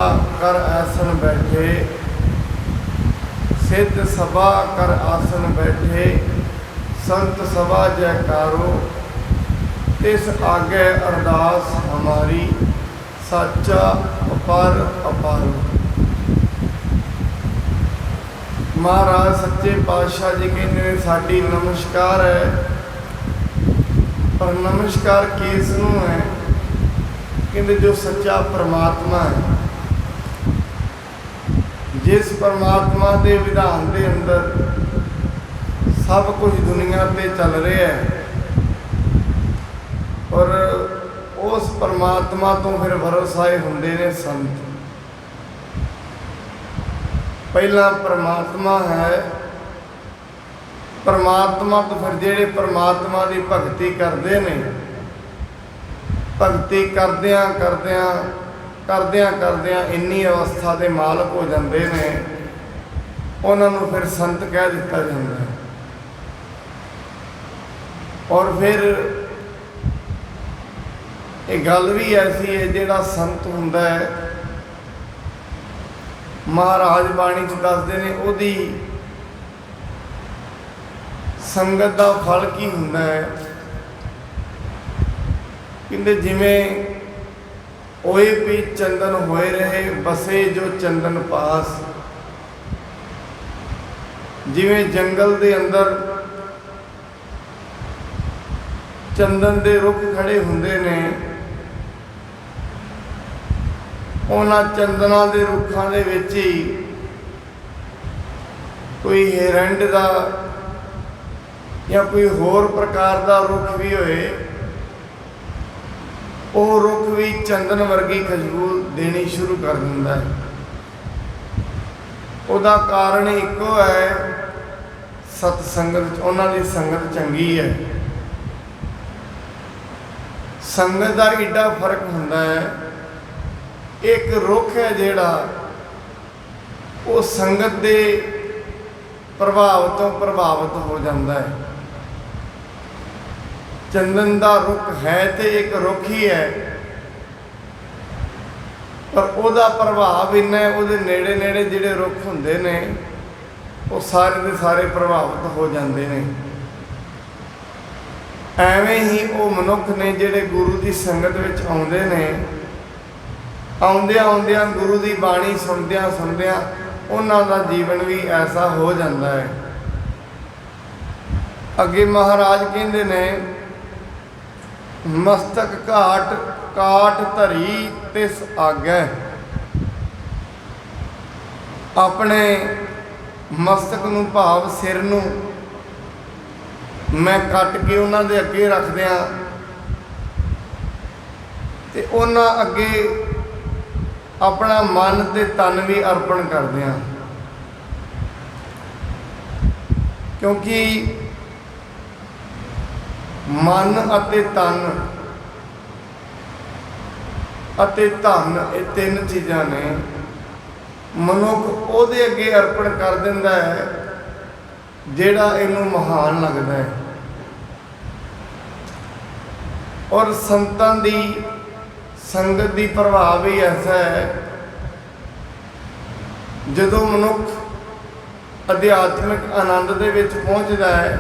कर आसन बैठे, सिद्ध सभा कर आसन बैठे, संत सभा जयकारो, तिस आगे अरदास हमारी, सच्चा अपार अपारो। महाराज सच्चे पातशाह जी कहते हैं साडी नमस्कार है, पर नमस्कार किस नूं है? कहते जो सच्चा परमात्मा है, जिस परमात्मा के विधान के अंदर सब कुछ दुनिया पे चल रहा है, और उस परमात्मा तो फिर भरोसा होंदे ने संत। पहला परमात्मा है, परमात्मा तो फिर जेड़े परमात्मा की भगती करते हैं, भगती करदियां करदियां करदियां करदियां इन्नी अवस्था के मालक हो जाते हैं, उन्होंने फिर संत कह दिता जाता है। और फिर एक गल भी ऐसी है, जिहड़ा संत हुंदा है, महाराज बाणी च दसदे ने उहदी संगत का फल की हुंदा है। कहते जिमें ओए भी चंदन होए रहे, बसे जो चंदन पास। जिमें जंगल के अंदर चंदन के रुख खड़े हुंदे ने, उन्हां चंदना के रुखां दे विच ही कोई हिरंड का या कोई होर प्रकार का रुख भी होए, वो रुख भी चंदन वर्गी खुशबू देनी शुरू कर दिंदा है। उसका कारण इको है, सतसंगत, उन्हां दी संगत चंगी है। संगत का एडा फर्क हुंदा है। एक रुख है जिहड़ा वो संगत के प्रभाव तो प्रभावित हो जाता है। चंदन का रुख है तो एक रुख ही है, पर उसका प्रभाव इन्ना है, उसदे नेड़े नेड़े जिहड़े रुख हुंदे ने वो सारे के सारे प्रभावित हो जाते हैं। एवें ही वो मनुख ने जिहड़े गुरु की संगत विच आउंदे ने, आउंदियां आउंदियां गुरु की बाणी सुनदियां सुनदियां उन्हां दा जीवन भी ऐसा हो जाता है। अगे महाराज कहंदे ने, मस्तक घाट काट धरी तिस आगे। अपने मस्तक नूं भाव सिर नूं मैं कट के उन्हां दे अगे रख दियां ते उन्हां अगे अपना मन ते तन भी अर्पण कर दियां, क्योंकि मन अते तन अते धन ये तीन चीज़ां ने मनुख उहदे अगे अर्पण कर दिंदा है जिहड़ा इहनूं महान लगदा है। और संतां दी संगत दी प्रभाव ही ऐसा है, जदों मनुख अध्यात्मिक आनंद दे विच पहुंचदा है,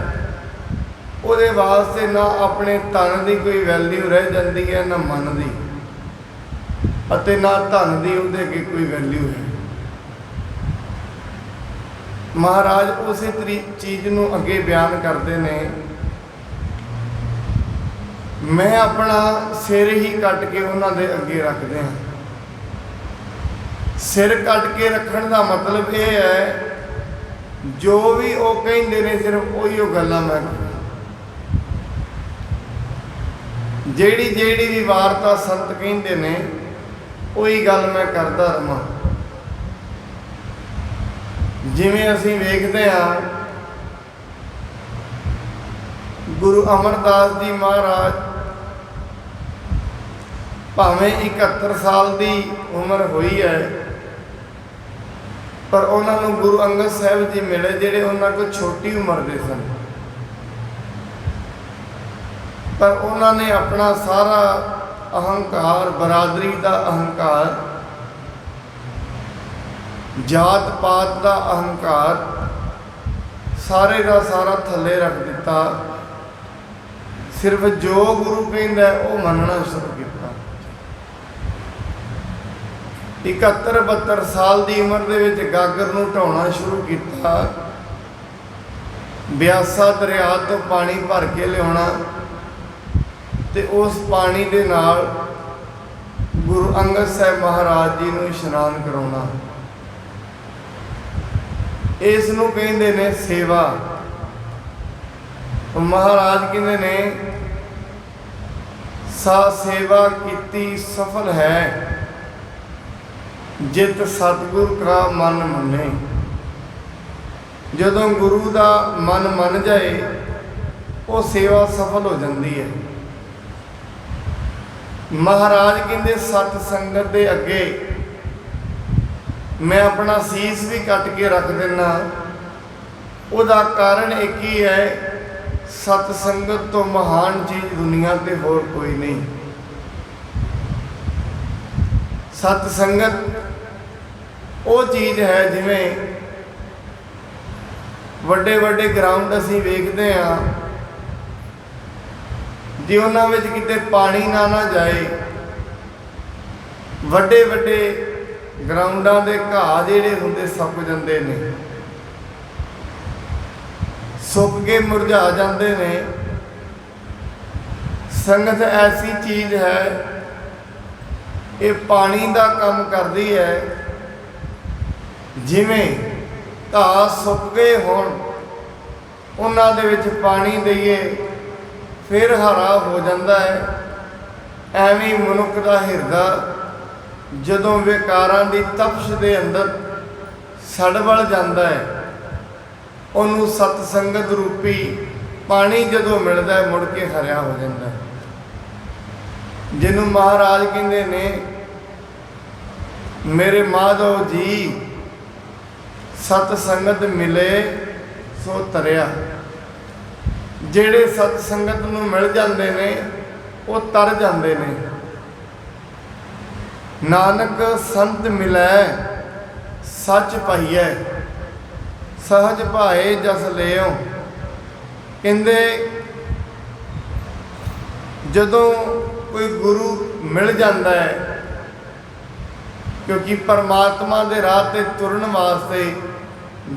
ਉਹਦੇ वास्ते ना अपने तन की कोई वैल्यू रह जाती है, ना मन की, अते ना धन की ਉਹਦੇ अगे कोई वैल्यू है। महाराज उस चीज़ को अगे बयान करते हैं, मैं अपना सिर ही कट के उन्होंने अगे रख दिया। सिर कट के रखने का मतलब ये है, जो भी वो कहते हैं सिर्फ उही गल्लां मैं जेड़ी जेड़ी भी वार्ता संत कहते ने उही गल मैं करता रहा। जिमें असीं वेखते हाँ, गुरु अमरदास जी महाराज भावें 71 साल की उम्र हुई है, पर उन्होंने गुरु अंगद साहब जी मिले जिहड़े उन्होंने को छोटी उम्र के सन, पर उन्होंने अपना सारा अहंकार, बरादरी का अहंकार जात पात का अहंकार सारे का सारा थले रख दिता। सिर्फ जो गुरु कहता है वो मनना शुरू किया। 71-72 साल की उम्र के विच गागर नूं ढाउणा शुरू किया। ब्यासा दरिया तो पानी भर के लियाना ते उस पानी दे नाल गुरु अंगद साहब महाराज जी नूं इशनान कराउणा। इस नूं कहंदे ने सेवा। महाराज कहंदे ने सा सेवा कीती सफल है जित सतगुर का मन मने। जदों गुरु का मन मन जाए वो सेवा सफल हो जाती है। महाराज कहते सत संगत के अगे मैं अपना सीस भी कट के रख देना। उसका कारण एक ही है, सत संगत तो महान चीज़ दुनिया ते होर कोई नहीं। सत संगत वो चीज़ है जिमें ਵੱਡੇ ਵੱਡੇ ग्राउंड असीं वेखते हाँ, जे उन्हां विच किते पानी ना जाए, ਵੱਡੇ ਵੱਡੇ ग्राउंडां दे घाह जिहड़े हुंदे सुक जांदे ने, सुक के मुरझा जाते ने। संगत ऐसी चीज़ है, ये पानी का काम करती है। जिमें घाह सुक गए होण, उन्हां दे विच पानी दईए फिर हरा हो जाता है। एवें मनुख का हिरदा जदों विकारां दी तपश दे अंदर सड़ वल जाता है, उन्होंने सतसंगत रूपी पानी जदों मिलता है मुड़ के हरिया हो जाता है। जिन्हों महाराज कहते ने मेरे माधव जी सतसंगत मिले सो तरिया। जेड़े सतसंगत नूं मिल जाते ने वो तर जाते ने। नानक संत मिलै सच पाइए सहज भाए जस लियो। कहते जदों कोई गुरु मिल जाता है, क्योंकि परमात्मा के राह ते तुरन वास्ते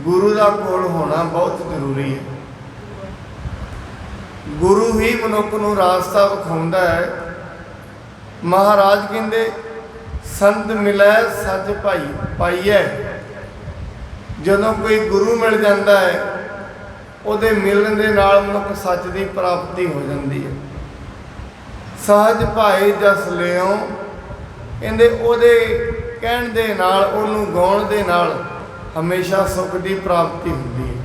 गुरु का कोल होना बहुत जरूरी है। गुरु ही मनुख नूं रास्ता विखाउंदा है। महाराज कहते संत मिलै सच भाई पाइए। जदों कोई गुरु मिल जाता है, उहदे मिलण दे नाल मनुख सच की प्राप्ति हो जाती है। सहज भाए जस लियो, कहते उहदे कहण दे नाल, उहनूं गाउण दे नाल हमेशा सुख की प्राप्ति होती है।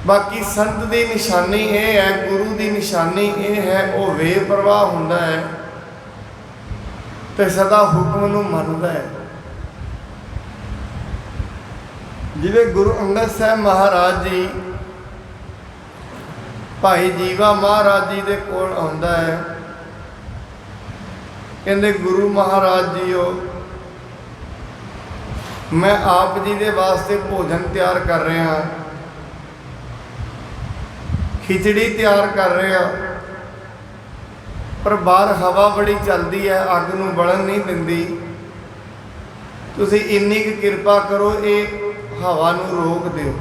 बाकी संत की निशानी ये है, गुरु की निशानी ये है, वो बेपरवाह होंदा है ते सदा हुक्म नूं मनदा है। जिवें गुरु अंगद साहब महाराज जी भाई जीवा महाराज जी दे कोल आउंदा है। कहते गुरु महाराज जी हो, मैं आप जी के वास्ते भोजन तैयार कर रहा, खिचड़ी तैयार कर रहा, पर बाहर हवा बड़ी चलती है, अग नूं बलन नहीं दिंदी। तुसीं इन्नी की किरपा करो, ये हवा नूं रोक दिओ।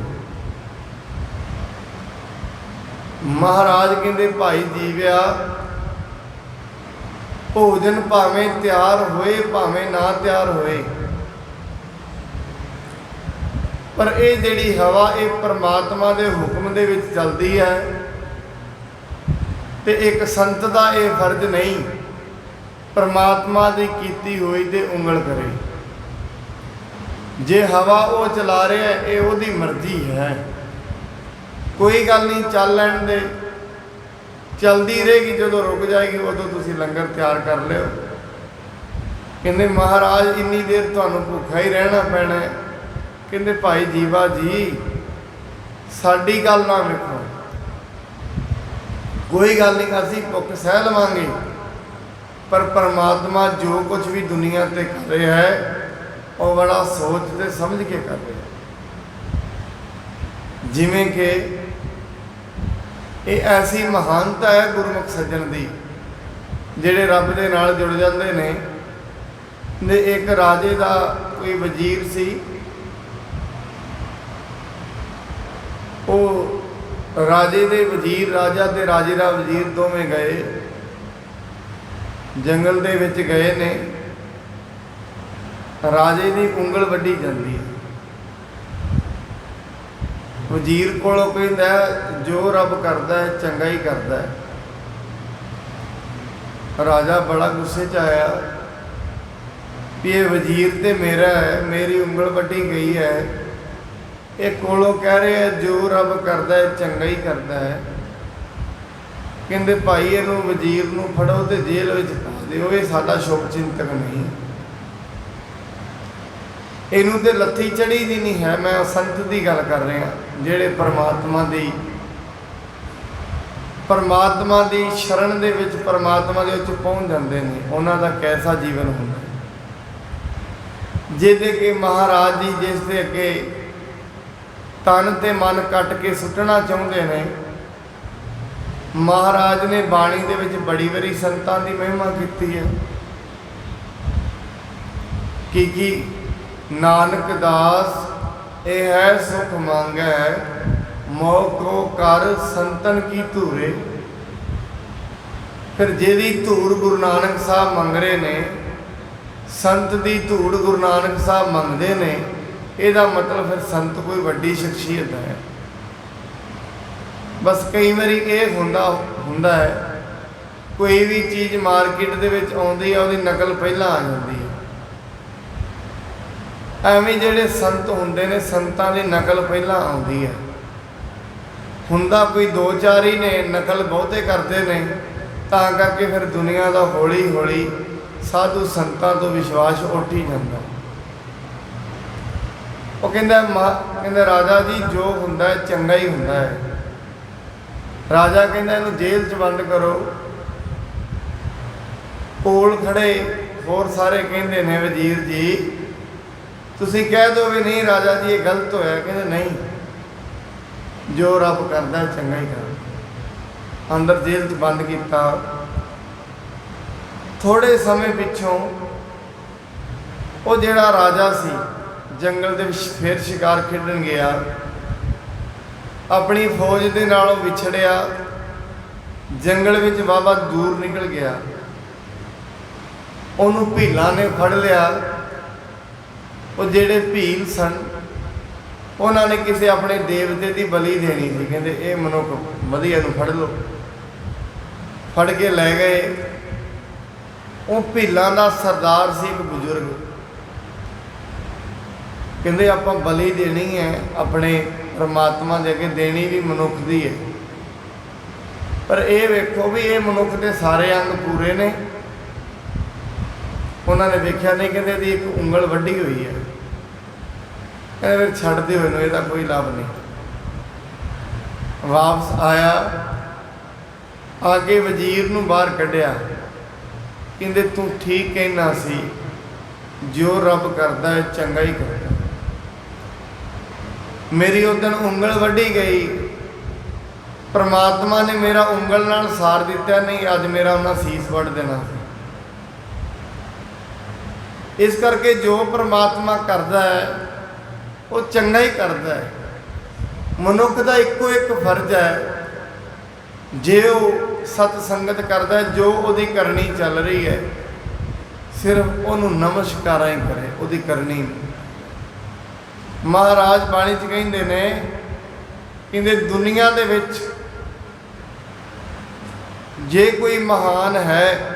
महाराज कहते भाई जीविया, भोजन भावें तैयार होए भावें ना तैयार होए, पर यह जिहड़ी हवा ये परमात्मा के हुक्म दे विच चलती है। तो एक संत का यह फर्ज नहीं परमात्मा की कीती हुई ते उंगल करे। जे हवा वो चला रहा है, ये उसकी मर्जी है, कोई गल नहीं, चल लैण दे, चलती रहेगी। जो रुक जाएगी उदों तुसीं लंगर तैयार कर लियो। कहते महाराज इन्नी देर तुहानूं भुखा ही रहना पैना है। कहते भाई जीवा जी साडी गल ना वेखो, कोई गल नहीं, असीं भुख सह लवांगे, पर परमात्मा जो कुछ भी दुनिया ते कर रहा है ਉਹ ਬੜਾ ਸੋਚ ਤੇ ਸਮਝ ਕੇ ਕਰਦੇ। ਜਿਵੇਂ ਕਿ ਇਹ ਐਸੀ ਮਹਾਨਤਾ ਹੈ ਗੁਰਮੁਖ ਸੱਜਣ ਦੀ, ਜਿਹੜੇ ਰੱਬ ਦੇ ਨਾਲ ਜੁੜ ਜਾਂਦੇ ਨੇ। ਤੇ ਇੱਕ ਰਾਜੇ ਦਾ ਕੋਈ ਵਜ਼ੀਰ ਸੀ, ਉਹ ਰਾਜੇ ਦੇ ਵਜ਼ੀਰ, ਰਾਜਾ ਤੇ ਰਾਜੇ ਦਾ ਵਜ਼ੀਰ ਦੋਵੇਂ ਗਏ, ਜੰਗਲ ਦੇ ਵਿੱਚ ਗਏ ਨੇ। ਰਾਜੇ ਦੀ ਉਂਗਲ ਵੱਢੀ ਜਾਂਦੀ ਹੈ। ਵਜ਼ੀਰ ਕੋਲੋਂ ਕਹਿੰਦਾ ਜੋ ਰੱਬ ਕਰਦਾ ਹੈ ਚੰਗਾ ਹੀ ਕਰਦਾ ਹੈ। ਰਾਜਾ ਬੜਾ ਗੁੱਸੇ 'ਚ ਆਇਆ ਵੀ ਇਹ ਵਜ਼ੀਰ ਤੇ ਮੇਰਾ ਹੈ, ਮੇਰੀ ਉਂਗਲ ਵੱਢੀ ਗਈ ਹੈ। ਇਹ ਕੋਲੋਂ ਕਹਿ ਰਿਹਾ ਜੋ ਰੱਬ ਕਰਦਾ ਹੈ ਚੰਗਾ ਹੀ ਕਰਦਾ ਹੈ। ਕਹਿੰਦੇ ਭਾਈ ਇਹਨੂੰ ਵਜ਼ੀਰ ਨੂੰ ਫੜੋ ਤੇ ਜੇਲ੍ਹ ਵਿੱਚ ਪਾ ਦਿਓ, ਇਹ ਸਾਡਾ ਸ਼ੁਭ ਚਿੰਤਕ ਨਹੀਂ। ਇਹਨੂੰ ਤੇ ਲੱਥੀ ਚੜੀ ਦੀ ਨਹੀਂ ਹੈ। ਮੈਂ ਸੰਤ ਦੀ ਗੱਲ ਕਰ ਰਿਹਾ, ਜਿਹੜੇ ਪਰਮਾਤਮਾ ਦੀ ਸ਼ਰਨ ਦੇ ਵਿੱਚ, ਪਰਮਾਤਮਾ ਦੇ ਵਿੱਚ ਪਹੁੰਚ ਜਾਂਦੇ ਨੇ। ਉਹਨਾਂ ਦਾ ਕੈਸਾ ਜੀਵਨ ਹੁੰਦਾ, ਜਿਹਦੇ ਕਿ ਮਹਾਰਾਜ ਜੀ ਜਿਸ ਦੇ ਅੱਗੇ ਤਨ ਤੇ ਮਨ ਕੱਟ ਕੇ ਸੁੱਟਣਾ ਚਾਹੁੰਦੇ ਨੇ। ਮਹਾਰਾਜ ਨੇ ਬਾਣੀ ਦੇ ਵਿੱਚ ਬੜੀ ਵਾਰੀ ਸੰਤਾਂ ਦੀ ਮਹਿਮਾ ਕੀਤੀ ਹੈ ਕਿ ਨਾਨਕ ਦਾਸ ਇਹ ਹੈ ਸੁਖ ਮੰਗੈ, ਮੋਹ ਕੋ ਕਰ ਸੰਤਨ ਕੀ ਧੂਰੇ। ਫਿਰ ਜਿਹਦੀ ਧੂੜ ਗੁਰੂ ਨਾਨਕ ਸਾਹਿਬ ਮੰਗ ਰਹੇ ਨੇ, ਸੰਤ ਦੀ ਧੂੜ ਗੁਰੂ ਨਾਨਕ ਸਾਹਿਬ ਮੰਗਦੇ ਨੇ, ਇਹਦਾ ਮਤਲਬ ਫਿਰ ਸੰਤ ਕੋਈ ਵੱਡੀ ਸ਼ਖਸੀਅਤ ਹੈ। ਬਸ ਕਈ ਵਾਰੀ ਇਹ ਹੁੰਦਾ ਹੈ, ਕੋਈ ਵੀ ਚੀਜ਼ ਮਾਰਕੀਟ ਦੇ ਵਿੱਚ ਆਉਂਦੀ ਹੈ, ਉਹਦੀ ਨਕਲ ਪਹਿਲਾਂ ਆ ਜਾਂਦੀ ਹੈ। ਐਵੇਂ ਜਿਹੜੇ ਸੰਤ ਹੁੰਦੇ ਨੇ, ਸੰਤਾਂ ਦੀ ਨਕਲ ਪਹਿਲਾਂ ਆਉਂਦੀ ਹੈ। ਹੁੰਦਾ ਕੋਈ ਦੋ ਚਾਰ ਹੀ ਨੇ, ਨਕਲ ਬਹੁਤੇ ਕਰਦੇ ਨੇ, ਤਾਂ ਕਰਕੇ ਫਿਰ ਦੁਨੀਆ ਦਾ ਹੌਲੀ ਹੌਲੀ ਸਾਧੂ ਸੰਤਾਂ ਤੋਂ ਵਿਸ਼ਵਾਸ ਉੱਠ ਹੀ ਜਾਂਦਾ। ਉਹ ਕਹਿੰਦਾ ਰਾਜਾ ਜੀ ਜੋ ਹੁੰਦਾ ਹੈ ਚੰਗਾ ਹੀ ਹੁੰਦਾ ਹੈ। ਰਾਜਾ ਕਹਿੰਦਾ ਇਹਨੂੰ ਜੇਲ੍ਹ 'ਚ ਬੰਦ ਕਰੋ। ਕੋਲ ਖੜੇ ਹੋਰ ਸਾਰੇ ਕਹਿੰਦੇ ਨੇ ਵਜ਼ੀਰ ਜੀ ਤੁਸੀਂ ਕਹਿ ਦਿਓ ਵੀ ਨਹੀਂ ਰਾਜਾ ਜੀ ਇਹ ਗਲਤ ਹੋਇਆ। ਕਹਿੰਦੇ ਨਹੀਂ, ਜੋ ਰੱਬ ਕਰਦਾ ਚੰਗਾ ਹੀ ਕਰਦਾ। ਅੰਦਰ ਜੇਲ੍ਹ 'ਚ ਬੰਦ ਕੀਤਾ। ਥੋੜ੍ਹੇ ਸਮੇਂ ਪਿੱਛੋਂ ਉਹ ਜਿਹੜਾ ਰਾਜਾ ਸੀ ਜੰਗਲ ਦੇ ਵਿੱਚ ਫਿਰ ਸ਼ਿਕਾਰ ਖੇਡਣ ਗਿਆ, ਆਪਣੀ ਫੌਜ ਦੇ ਨਾਲੋਂ ਵਿਛੜਿਆ, ਜੰਗਲ ਵਿੱਚ ਵਾਹਵਾ ਦੂਰ ਨਿਕਲ ਗਿਆ। ਉਹਨੂੰ ਭੀਲਾਂ ਨੇ ਫੜ ਲਿਆ। ਉਹ ਜਿਹੜੇ ਭੀਲ ਸਨ ਉਹਨਾਂ ਨੇ ਕਿਸੇ ਆਪਣੇ ਦੇਵਤੇ ਦੀ ਬਲੀ ਦੇਣੀ ਸੀ। ਕਹਿੰਦੇ ਇਹ ਮਨੁੱਖ ਵਧੀਆ ਨੂੰ ਫੜ ਲਓ। ਫੜ ਕੇ ਲੈ ਗਏ। ਉਹ ਭੀਲਾਂ ਦਾ ਸਰਦਾਰ ਸੀ ਇੱਕ ਬਜ਼ੁਰਗ। ਕਹਿੰਦੇ ਆਪਾਂ ਬਲੀ ਦੇਣੀ ਹੈ ਆਪਣੇ ਪਰਮਾਤਮਾ ਦੇ ਅੱਗੇ, ਦੇਣੀ ਵੀ ਮਨੁੱਖ ਦੀ ਹੈ। ਪਰ ਇਹ ਵੇਖੋ ਵੀ ਇਹ ਮਨੁੱਖ ਦੇ ਸਾਰੇ ਅੰਗ ਪੂਰੇ ਨੇ। ਉਹਨਾਂ ਨੇ ਵੇਖਿਆ ਨਹੀਂ, ਕਹਿੰਦੇ ਇਹਦੀ ਇੱਕ ਉਂਗਲ ਵੱਢੀ ਹੋਈ ਹੈ। ਕਹਿੰਦੇ ਫਿਰ ਛੱਡ ਦਿਓ ਇਹਨੂੰ, ਇਹਦਾ ਕੋਈ ਲਾਭ ਨਹੀਂ। ਵਾਪਸ ਆਇਆ, ਆ ਕੇ ਵਜ਼ੀਰ ਨੂੰ ਬਾਹਰ ਕੱਢਿਆ। ਕਹਿੰਦੇ ਤੂੰ ਠੀਕ ਕਹਿਣਾ ਸੀ, ਜੋ ਰੱਬ ਕਰਦਾ ਹੈ ਚੰਗਾ ਹੀ ਕਰਦਾ। ਮੇਰੀ ਉਸ ਦਿਨ ਉਂਗਲ ਵੱਢੀ ਗਈ, ਪਰਮਾਤਮਾ ਨੇ ਮੇਰਾ ਉਂਗਲ ਨਾਲ ਸਾਰ ਦਿੱਤਾ, ਨਹੀਂ ਅੱਜ ਮੇਰਾ ਉਹਨਾਂ ਸੀਸ ਵੱਢ ਦੇਣਾ ਸੀ। ਇਸ ਕਰਕੇ ਜੋ ਪਰਮਾਤਮਾ ਕਰਦਾ ਹੈ ਉਹ ਚੰਗਾ ਹੀ ਕਰਦਾ ਹੈ। ਮਨੁੱਖ ਦਾ ਇੱਕੋ ਇੱਕ ਫਰਜ਼ ਹੈ, ਜੇ ਉਹ ਸਤ ਸੰਗਤ ਕਰਦਾ ਹੈ, ਜੋ ਉਹਦੀ ਕਰਨੀ ਚੱਲ ਰਹੀ ਹੈ ਸਿਰਫ ਉਹਨੂੰ ਨਮਸਕਾਰਾਂ ਹੀ ਕਰੇ, ਉਹਦੀ ਕਰਨੀ ਨਹੀਂ। ਮਹਾਰਾਜ ਬਾਣੀ 'ਚ ਕਹਿੰਦੇ ਨੇ, ਕਹਿੰਦੇ ਦੁਨੀਆ ਦੇ ਵਿੱਚ ਜੇ ਕੋਈ ਮਹਾਨ ਹੈ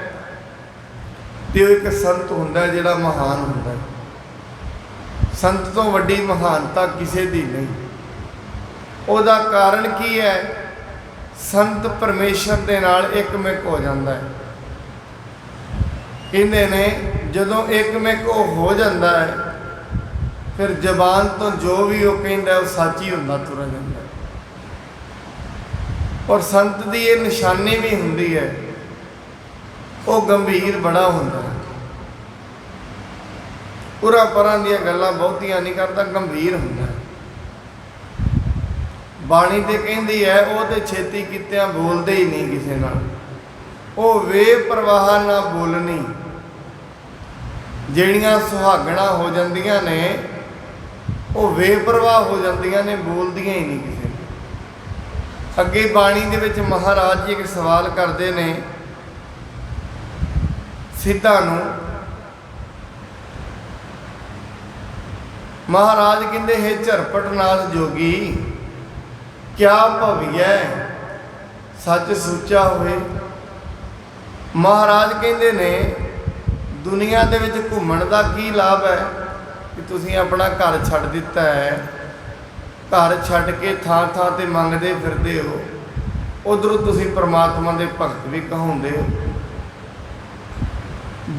ਤੇ ਉਹ ਇੱਕ ਸੰਤ ਹੁੰਦਾ ਜਿਹੜਾ ਮਹਾਨ ਹੁੰਦਾ। ਸੰਤ ਤੋਂ ਵੱਡੀ ਮਹਾਨਤਾ ਕਿਸੇ ਦੀ ਨਹੀਂ। ਉਹਦਾ ਕਾਰਨ ਕੀ ਹੈ? ਸੰਤ ਪਰਮੇਸ਼ਰ ਦੇ ਨਾਲ ਇੱਕਮਿਕ ਹੋ ਜਾਂਦਾ ਹੈ। ਕਹਿੰਦੇ ਨੇ ਜਦੋਂ ਇੱਕਮਿਕ ਉਹ ਹੋ ਜਾਂਦਾ ਹੈ ਫਿਰ ਜ਼ਬਾਨ ਤੋਂ ਜੋ ਵੀ ਉਹ ਕਹਿੰਦਾ ਉਹ ਸੱਚ ਹੀ ਹੁੰਦਾ ਤੁਰ ਜਾਂਦਾ। ਔਰ ਸੰਤ ਦੀ ਇਹ ਨਿਸ਼ਾਨੀ ਵੀ ਹੁੰਦੀ ਹੈ, ਉਹ ਗੰਭੀਰ ਬੜਾ ਹੁੰਦਾ। ਉਰਾਂ ਪਰਾਂ ਦੀਆਂ ਗੱਲਾਂ ਬਹੁਤੀਆਂ ਨਹੀਂ ਕਰਦਾ, ਗੰਭੀਰ ਹੁੰਦਾ। ਬਾਣੀ ਤੇ ਕਹਿੰਦੀ ਹੈ ਉਹ ਤੇ ਛੇਤੀ ਕੀਤਿਆਂ ਬੋਲਦੇ ਹੀ ਨਹੀਂ ਕਿਸੇ ਨਾਲ, ਉਹ ਬੇਪਰਵਾਹ ਨਾ ਬੋਲਣੀ। ਜਿਹੜੀਆਂ ਸੁਹਾਗਣਾ ਹੋ ਜਾਂਦੀਆਂ ਨੇ ਉਹ ਬੇਪਰਵਾਹ ਹੋ ਜਾਂਦੀਆਂ ਨੇ, ਬੋਲਦੀਆਂ ਹੀ ਨਹੀਂ ਕਿਸੇ ਨੂੰ। ਅੱਗੇ ਬਾਣੀ ਦੇ ਵਿੱਚ ਮਹਾਰਾਜ ਜੀ ਇੱਕ ਸਵਾਲ ਕਰਦੇ ਨੇ ਸਿੱਧਾਂ ਨੂੰ। ਮਹਾਰਾਜ ਕਹਿੰਦੇ ਹੈ ਝਰਪਟਨਾਥ ਜੋਗੀ, ਕਿਆ ਭਵਿਐ ਸੱਚ ਸੁੱਚਾ ਹੋਏ। ਮਹਾਰਾਜ ਕਹਿੰਦੇ ਨੇ ਦੁਨੀਆ ਦੇ ਵਿੱਚ ਘੁੰਮਣ ਦਾ ਕੀ ਲਾਭ ਹੈ ਕਿ ਤੁਸੀਂ ਆਪਣਾ ਘਰ ਛੱਡ ਦਿੱਤਾ ਹੈ, ਘਰ ਛੱਡ ਕੇ ਥਾਂ ਥਾਂ ਤੇ ਮੰਗਦੇ ਫਿਰਦੇ ਹੋ, ਉਧਰੋਂ ਤੁਸੀਂ ਪਰਮਾਤਮਾ ਦੇ ਭਗਤ ਵੀ ਕਹਾਉਂਦੇ ਹੋ।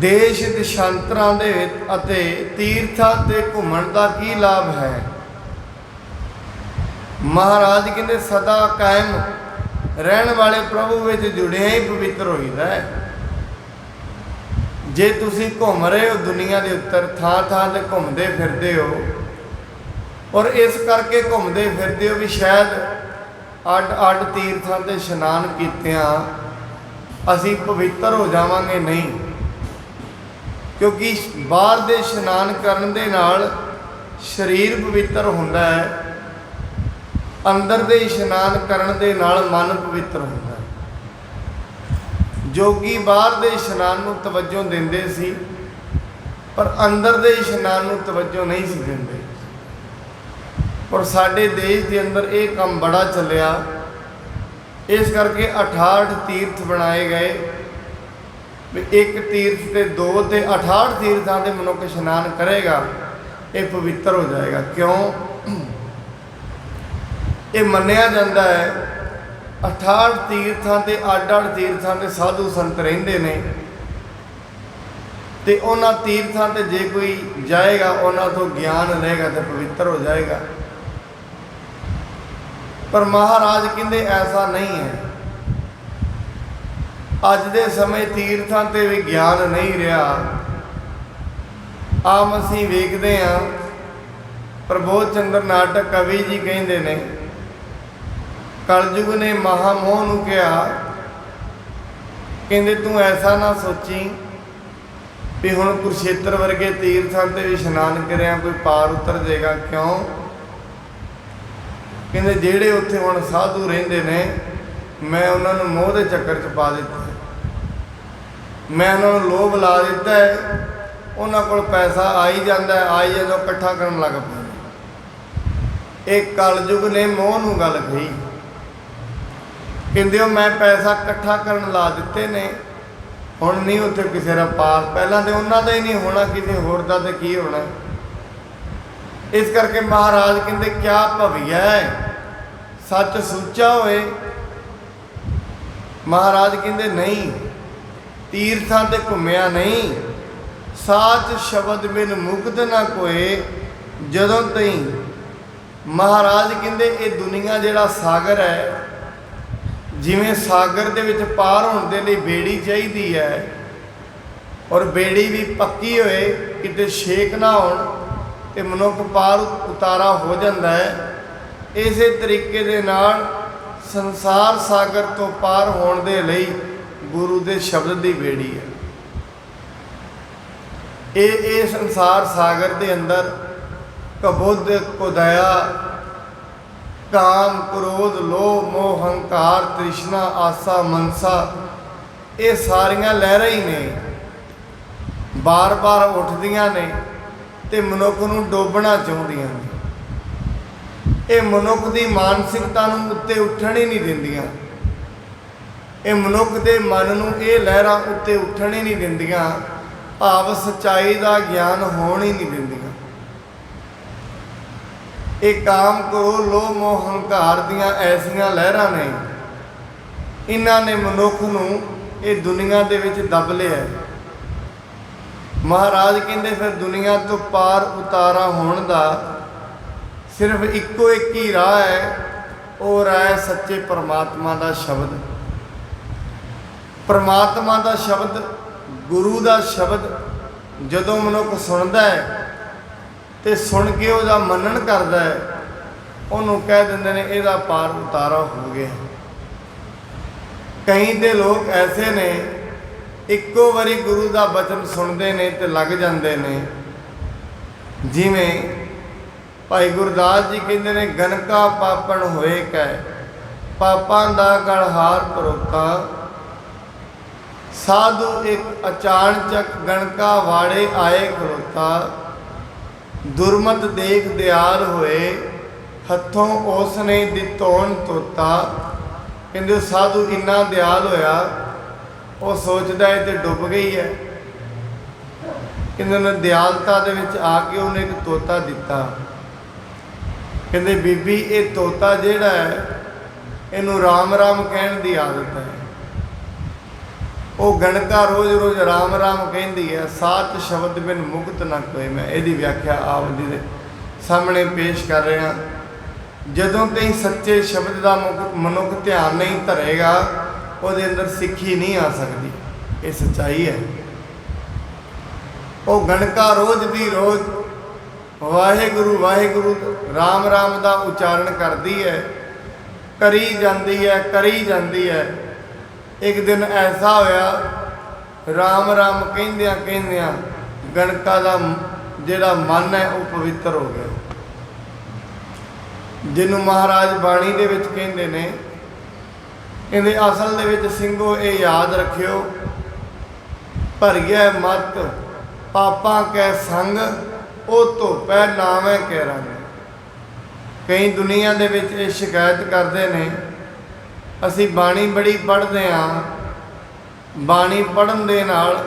ਦੇਸ਼ ਦੇਸ਼ਾਂਤਰਾਂ ਦੇ ਅਤੇ ਤੀਰਥਾਂ ਤੇ ਘੁੰਮਣ ਦਾ ਕੀ ਲਾਭ ਹੈ। ਮਹਾਰਾਜ ਕਹਿੰਦੇ ਸਦਾ ਕਾਇਮ ਰਹਿਣ ਵਾਲੇ ਪ੍ਰਭੂ ਵਿੱਚ ਜੁੜਿਆ ਹੀ ਪਵਿੱਤਰ ਹੋਈਦਾ ਹੈ। ਜੇ ਤੁਸੀਂ ਘੁੰਮ ਰਹੇ ਹੋ ਦੁਨੀਆ ਦੇ ਉੱਤੇ, ਥਾਂ ਥਾਂ ਤੇ ਘੁੰਮਦੇ ਫਿਰਦੇ ਹੋ, ਔਰ ਇਸ ਕਰਕੇ ਘੁੰਮਦੇ ਫਿਰਦੇ ਹੋ ਵੀ ਸ਼ਾਇਦ ਅੱਡ ਅੱਡ ਤੀਰਥਾਂ ਤੇ ਇਸ਼ਨਾਨ ਕੀਤਿਆਂ ਅਸੀਂ ਪਵਿੱਤਰ ਹੋ ਜਾਵਾਂਗੇ, ਨਹੀਂ। ਕਿਉਂਕਿ ਬਾਹਰ ਦੇ ਇਸ਼ਨਾਨ ਕਰਨ ਦੇ ਨਾਲ ਸਰੀਰ ਪਵਿੱਤਰ ਹੁੰਦਾ ਹੈ, ਅੰਦਰ ਦੇ ਇਸ਼ਨਾਨ ਕਰਨ ਦੇ ਨਾਲ ਮਨ ਪਵਿੱਤਰ ਹੁੰਦਾ ਹੈ। ਜੋਗੀ ਬਾਹਰ ਦੇ ਇਸ਼ਨਾਨ ਨੂੰ ਤਵੱਜੋ ਦਿੰਦੇ ਸੀ, ਪਰ ਅੰਦਰ ਦੇ ਇਸ਼ਨਾਨ ਨੂੰ ਤਵੱਜੋ ਨਹੀਂ ਸੀ ਦਿੰਦੇ। ਔਰ ਸਾਡੇ ਦੇਸ਼ ਦੇ ਅੰਦਰ ਇਹ ਕੰਮ ਬੜਾ ਚੱਲਿਆ, ਇਸ ਕਰਕੇ 68 ਤੀਰਥ ਬਣਾਏ ਗਏ ਵੀ ਇੱਕ ਤੀਰਥ ਤੇ 2 ਤੇ 68 ਤੀਰਥਾਂ ਤੇ ਮਨੁੱਖ ਇਸ਼ਨਾਨ ਕਰੇਗਾ, ਇਹ ਪਵਿੱਤਰ ਹੋ ਜਾਏਗਾ। ਕਿਉਂ? ਇਹ ਮੰਨਿਆ ਜਾਂਦਾ ਹੈ 68 ਤੀਰਥਾਂ ਤੇ ਅੱਡ-ਅੱਡ ਤੀਰਥਾਂ ਤੇ ਸਾਧੂ ਸੰਤ ਰਹਿੰਦੇ ਨੇ, ਤੇ ਉਹਨਾਂ ਤੀਰਥਾਂ ਤੇ ਜੇ ਕੋਈ ਜਾਏਗਾ ਉਹਨਾਂ ਤੋਂ ਗਿਆਨ ਲਏਗਾ ਤੇ ਪਵਿੱਤਰ ਹੋ ਜਾਏਗਾ। ਪਰ ਮਹਾਰਾਜ ਕਹਿੰਦੇ ਐਸਾ ਨਹੀਂ ਹੈ। ਅੱਜ ਦੇ ਸਮੇਂ ਤੀਰਥਾਂ ਤੇ ਵੀ ਗਿਆਨ ਨਹੀਂ ਰਿਹਾ। ਆਮ ਅਸੀਂ ਵੇਖਦੇ ਹਾਂ, ਪ੍ਰਬੋਧ ਚੰਦਰ ਨਾਟਕ ਕਵੀ ਜੀ ਕਹਿੰਦੇ ਨੇ ਕਲਯੁਗ ਨੇ ਮਹਾਮੋਹ ਨੂੰ ਕਿਹਾ, ਕਹਿੰਦੇ ਤੂੰ ਐਸਾ ਨਾ ਸੋਚੀ ਵੀ ਹੁਣ ਕੁਰਸ਼ੇਤਰ ਵਰਗੇ ਤੀਰਥਾਂ ਤੇ ਵੀ ਇਸ਼ਨਾਨ ਕਰਿਆ ਕੋਈ ਪਾਰ ਉਤਰ ਜਾਏਗਾ। ਕਿਉਂ? ਕਹਿੰਦੇ ਜਿਹੜੇ ਉੱਥੇ ਹੁਣ ਸਾਧੂ ਰਹਿੰਦੇ ਨੇ, ਮੈਂ ਉਹਨਾਂ ਨੂੰ ਮੋਹ ਦੇ ਚੱਕਰ 'ਚ ਪਾ ਦਿੱਤਾ, ਮੈਂ ਉਹਨਾਂ ਨੂੰ ਲੋਭ ਲਾ ਦਿੱਤਾ ਹੈ, ਉਹਨਾਂ ਕੋਲ ਪੈਸਾ ਆਈ ਜਾਂਦਾ, ਆਈ ਜਦੋਂ ਇਕੱਠਾ ਕਰਨ ਲੱਗ ਪਏ। ਇਹ ਕਲਯੁਗ ਨੇ ਮੋਹ ਨੂੰ ਗੱਲ ਕਹੀ। ਕਹਿੰਦੇ ਉਹ ਮੈਂ ਪੈਸਾ ਇਕੱਠਾ ਕਰਨ ਲਾ ਦਿੱਤੇ ਨੇ, ਹੁਣ ਨਹੀਂ ਉੱਥੇ ਕਿਸੇ ਦਾ ਪਾਰ, ਪਹਿਲਾਂ ਤੇ ਉਹਨਾਂ ਦਾ ਹੀ ਨਹੀਂ ਹੋਣਾ, ਕਿਸੇ ਹੋਰ ਦਾ ਤੇ ਕੀ ਹੋਣਾ। ਇਸ ਕਰਕੇ ਮਹਾਰਾਜ ਕਹਿੰਦੇ ਕਿਆ ਭਵਿਐ ਸੱਚ ਸੁੱਚਾ ਹੋਏ। ਮਹਾਰਾਜ ਕਹਿੰਦੇ ਨਹੀਂ, ਤੀਰਥਾਂ ਤੇ ਘੁੰਮਿਆ ਨਹੀਂ, ਸਾਚ ਸ਼ਬਦ ਬਿਨ ਮੁਕਤ ਨਾ ਕੋਏ। ਜਦੋਂ ਤਈ ਮਹਾਰਾਜ ਕਹਿੰਦੇ ਇਹ ਦੁਨੀਆ ਜਿਹੜਾ ਸਾਗਰ ਹੈ, ਜਿਵੇਂ ਸਾਗਰ ਦੇ ਵਿੱਚ ਪਾਰ ਹੋਣ ਦੇ ਲਈ ਬੇੜੀ ਚਾਹੀਦੀ ਹੈ, ਔਰ ਬੇੜੀ ਵੀ ਪੱਕੀ ਹੋਏ, ਕਿਤੇ ਛੇਕ ਨਾ ਹੋਣ ਤੇ ਮਨੁੱਖ ਪਾਰ ਉਤਾਰਾ ਹੋ ਜਾਂਦਾ ਹੈ। ਇਸੇ ਤਰੀਕੇ ਦੇ ਨਾਲ ਸੰਸਾਰ ਸਾਗਰ ਤੋਂ ਪਾਰ ਹੋਣ ਦੇ ਲਈ ਗੁਰੂ ਦੇ ਸ਼ਬਦ ਦੀ ਬੇੜੀ ਹੈ। ਇਹ ਸੰਸਾਰ ਸਾਗਰ ਦੇ ਅੰਦਰ ਕਬੁੱਧ, ਕੁਦਇਆ, ਕਾਮ, ਕ੍ਰੋਧ, ਲੋਭ, ਮੋਹ, ਹੰਕਾਰ, ਤ੍ਰਿਸ਼ਨਾ, ਆਸਾ, ਮਨਸਾ, ਇਹ ਸਾਰੀਆਂ ਲਹਿਰਾਂ ਹੀ ਨੇ, ਬਾਰ-ਬਾਰ ਉੱਠਦੀਆਂ ਨੇ ਤੇ ਮਨੁੱਖ ਨੂੰ ਡੋਬਣਾ ਚਾਹੁੰਦੀਆਂ ਨੇ। ਇਹ ਮਨੁੱਖ ਦੀ ਮਾਨਸਿਕਤਾ ਨੂੰ ਉੱਤੇ ਉੱਠਣ ਹੀ ਨਹੀਂ ਦਿੰਦੀਆਂ। ਇਹ ਮਨੁੱਖ ਦੇ ਮਨ ਨੂੰ ਇਹ ਲਹਿਰਾਂ ਉੱਤੇ ਉੱਠਣ ਹੀ ਨਹੀਂ ਦਿੰਦੀਆਂ, ਭਾਵ ਸੱਚਾਈ ਦਾ ਗਿਆਨ ਹੋਣ ਹੀ ਨਹੀਂ ਦਿੰਦੀਆਂ। ਇਹ ਕਾਮ, ਕ੍ਰੋਧ, ਲੋਭ, ਮੋਹ, ਹੰਕਾਰ ਦੀਆਂ ਐਸੀਆਂ ਲਹਿਰਾਂ ਨੇ, ਇਹਨਾਂ ਨੇ ਮਨੁੱਖ ਨੂੰ ਇਹ ਦੁਨੀਆ ਦੇ ਵਿੱਚ ਦੱਬ ਲਿਆ। ਮਹਾਰਾਜ ਕਹਿੰਦੇ ਫਿਰ ਦੁਨੀਆ ਤੋਂ ਪਾਰ ਉਤਾਰਾ ਹੋਣ ਦਾ ਸਿਰਫ ਇੱਕੋ ਇੱਕ ਹੀ ਰਾਹ ਹੈ, ਉਹ ਰਾਹ ਹੈ ਸੱਚੇ ਪਰਮਾਤਮਾ ਦਾ ਸ਼ਬਦ। ਪਰਮਾਤਮਾ ਦਾ ਸ਼ਬਦ, ਗੁਰੂ ਦਾ ਸ਼ਬਦ ਜਦੋਂ ਮਨੁੱਖ ਸੁਣਦਾ ਹੈ ਤੇ ਸੁਣ ਕੇ ਉਹਦਾ ਮੰਨਣ ਕਰਦਾ ਹੈ, ਉਹਨੂੰ ਕਹਿ ਦਿੰਦੇ ਨੇ ਇਹਦਾ ਪਾਰ ਉਤਾਰਾ ਹੋ ਗਿਆ। ਕਈ ਦੇ ਲੋਕ ਐਸੇ ਨੇ ਇੱਕੋ ਵਾਰੀ ਗੁਰੂ ਦਾ ਬਚਨ ਸੁਣਦੇ ਨੇ ਤੇ ਲੱਗ ਜਾਂਦੇ ਨੇ। ਜਿਵੇਂ ਭਾਈ ਗੁਰਦਾਸ ਜੀ ਕਹਿੰਦੇ ਨੇ, ਗਨਕਾ ਪਾਪਣ ਹੋਏ ਕੈ ਪਾਪਾਂ ਦਾ ਗਲਹਾਰ ਪਰੋਤਾ, ਸਾਧੂ ਇੱਕ ਅਚਾਨਚਕ ਗਣਕਾ ਵਾੜੇ ਆਏ ਖਲੋਤਾ, ਦੁਰਮਤ ਦੇਖ ਦਿਆਲ ਹੋਏ ਹੱਥੋਂ ਉਸ ਨੇ ਦਿੱਤੋਣ ਤੋਤਾ। ਕਹਿੰਦੇ ਸਾਧੂ ਇੰਨਾ ਦਿਆਲ ਹੋਇਆ, ਉਹ ਸੋਚਦਾ ਇਹ ਤੇ ਡੁੱਬ ਗਈ ਹੈ। ਕਹਿੰਦੇ ਉਹਨੇ ਦਿਆਲਤਾ ਦੇ ਵਿੱਚ ਆ ਕੇ ਉਹਨੇ ਇੱਕ ਤੋਤਾ ਦਿੱਤਾ। ਕਹਿੰਦੇ ਬੀਬੀ ਇਹ ਤੋਤਾ ਜਿਹੜਾ ਹੈ ਇਹਨੂੰ ਰਾਮ ਰਾਮ ਕਹਿਣ ਦੀ ਆਦਤ ਹੈ। ਉਹ ਗਣਕਾ ਰੋਜ਼ ਰੋਜ਼ ਰਾਮ ਰਾਮ ਕਹਿੰਦੀ ਹੈ, ਸਾਚ ਸ਼ਬਦ ਬਿਨ ਮੁਕਤ ਨਾ ਕੋਏ। ਮੈਂ ਇਹਦੀ ਵਿਆਖਿਆ ਆਪ ਜੀ ਦੇ ਸਾਹਮਣੇ ਪੇਸ਼ ਕਰ ਰਿਹਾ। ਜਦੋਂ ਤਾਈਂ ਸੱਚੇ ਸ਼ਬਦ ਦਾ ਮਨੁੱਖ ਧਿਆਨ ਨਹੀਂ ਧਰੇਗਾ, ਉਹਦੇ ਅੰਦਰ ਸਿੱਖੀ ਨਹੀਂ ਆ ਸਕਦੀ। ਇਹ ਸੱਚਾਈ ਹੈ। ਉਹ ਗਣਕਾ ਰੋਜ਼ ਦੀ ਰੋਜ਼ ਵਾਹਿਗੁਰੂ ਵਾਹਿਗੁਰੂ ਰਾਮ ਰਾਮ ਦਾ ਉਚਾਰਨ ਕਰਦੀ ਹੈ, ਕਰੀ ਜਾਂਦੀ ਹੈ, ਕਰੀ ਜਾਂਦੀ ਹੈ। ਇੱਕ ਦਿਨ ਐਸਾ ਹੋਇਆ, ਰਾਮ ਰਾਮ ਕਹਿੰਦਿਆਂ ਕਹਿੰਦਿਆਂ ਗਣਕਾ ਦਾ ਜਿਹੜਾ ਮਨ ਹੈ ਉਹ ਪਵਿੱਤਰ ਹੋ ਗਿਆ, ਜਿਹਨੂੰ ਮਹਾਰਾਜ ਬਾਣੀ ਦੇ ਵਿੱਚ ਕਹਿੰਦੇ ਨੇ। ਇਹਦੇ ਅਸਲ ਦੇ ਵਿੱਚ ਸਿੰਘੋ ਇਹ ਯਾਦ ਰੱਖਿਓ, ਭਰੀਐ ਮਤ ਪਾਪਾਂ ਕੈ ਸੰਗ, ਉਹ ਧੋਪੈ ਨਾਮੈ ਕੈ ਰੰਗ। ਕਈ ਦੁਨੀਆ ਦੇ ਵਿੱਚ ਇਹ ਸ਼ਿਕਾਇਤ ਕਰਦੇ ਨੇ, ਅਸੀਂ ਬਾਣੀ ਬੜੀ ਪੜ੍ਹਦੇ ਹਾਂ, ਬਾਣੀ ਪੜ੍ਹਨ ਦੇ ਨਾਲ